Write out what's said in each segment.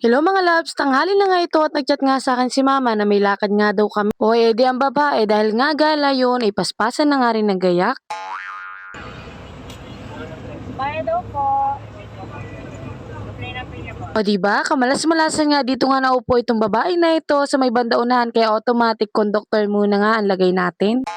Hello mga loves, tanghali na nga ito at nagchat nga sa akin si mama na may lakad nga daw kami. O edi ang babae dahil nga gala yun ay paspasan na nga rin ng gayak. Bye daw po. O diba, kamalas-malasan nga dito nga naupo itong babae na ito sa may banda unahan kaya automatic conductor muna nga ang lagay natin.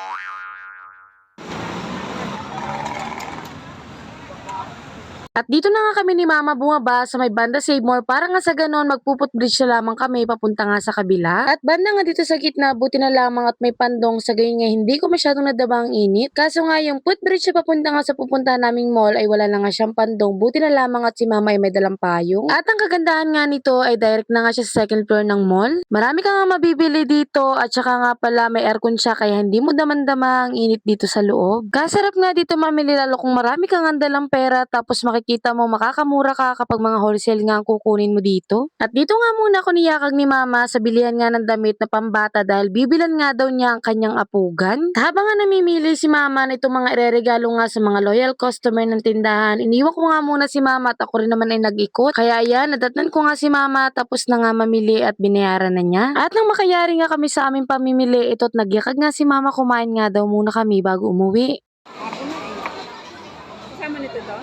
At dito na nga kami ni Mama bumaba sa may banda Save More para nga sa ganon magpuput-bridge na lamang kami papunta nga sa kabila. At banda nga dito sa gitna buti na lamang at may pandong sa gayon nga hindi ko masyadong nadaba ang init. Kaso nga yung footbridge na papunta nga sa pupuntahan naming mall ay wala na nga siyang pandong buti na lamang at si Mama ay may dalang payong. At ang kagandahan nga nito ay direct na nga siya sa second floor ng mall. Marami ka nga mabibili dito at saka nga pala may aircon siya kaya hindi mo damandama ang init dito sa loob. Kasarap nga dito mamili lalo kung marami kang dalang pera tapos makikita mo makakamura ka kapag mga wholesale nga ang kukunin mo dito. At dito nga muna ako niyakag ni Mama sa bilihan nga ng damit na pambata dahil bibilan nga daw niya ang kanyang apugan. Habang nga namimili si Mama na itong mga ireregalo nga sa mga loyal customer ng tindahan, iniwan ko nga muna si Mama at ako rin naman ay nag-ikot. Kaya ayan, nadatnan ko nga si Mama tapos na nga mamili at binayaran na niya. At nang makayari nga kami sa aming pamimili, ito't nagyakag nga si Mama kumain nga daw muna kami bago umuwi. Kasama nito to?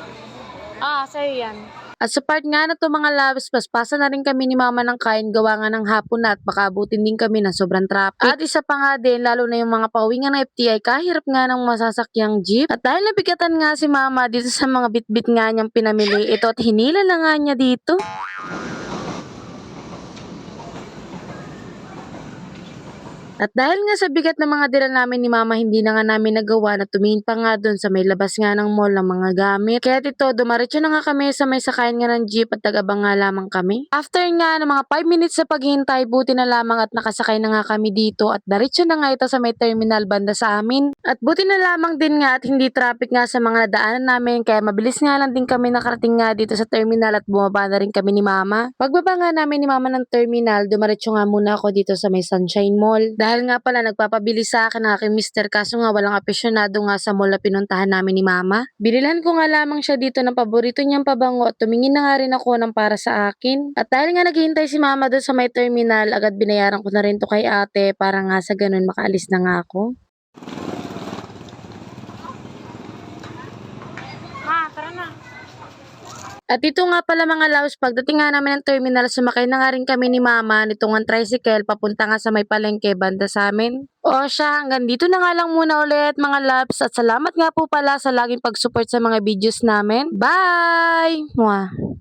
Sa'yo yan. At sa part nga na to mga loves, paspasan na rin kami ni Mama ng kain gawa nga ng hapon na at baka abutin din kami ng sobrang traffic. At isa pa nga din, lalo na yung mga pauwi nga ng FTI, kahirap nga ng masasakyang jeep. At dahil nabigatan nga si Mama dito sa mga bitbit nga niyang pinamili, ito at hinila na nga niya dito. At dahil nga sa bigat ng mga dala namin ni Mama, hindi na nga namin nagawa na tumingin pa nga doon sa may labas nga ng mall ng mga gamit. Kaya dito, dumaretso na nga kami sa may sakayan nga ng jeep at tagabang nga lamang kami. After nga ng mga 5 minutes sa paghihintay, buti na lamang at nakasakay na nga kami dito at diretso na nga ito sa may terminal banda sa amin. At buti na lamang din nga at hindi traffic nga sa mga nadaanan namin kaya mabilis nga lang din kami nakarating nga dito sa terminal at bumaba na rin kami ni Mama. Pagbaba nga namin ni Mama ng terminal, dumaretso nga muna ako dito sa may Sunshine Mall. Dahil nga pala nagpapabili sa akin ang aking mister kaso nga walang apesyonado nga sa mall na pinuntahan namin ni Mama. Binilhan ko nga lamang siya dito ng paborito niyang pabango at tumingin na nga rin ako ng para sa akin. At dahil nga naghihintay si Mama doon sa may terminal, agad binayaran ko na rin to kay ate para nga sa ganun makaalis na nga ako. Tara na. At ito nga pala mga loves, pagdating nga namin ng terminal, sumakay na nga rin kami ni Mama nitong ang tricycle papunta nga sa may palengke banda sa amin. O siya, hanggang dito na nga lang muna ulit mga loves at salamat nga po pala sa laging pag-support sa mga videos namin. Bye! Mwah!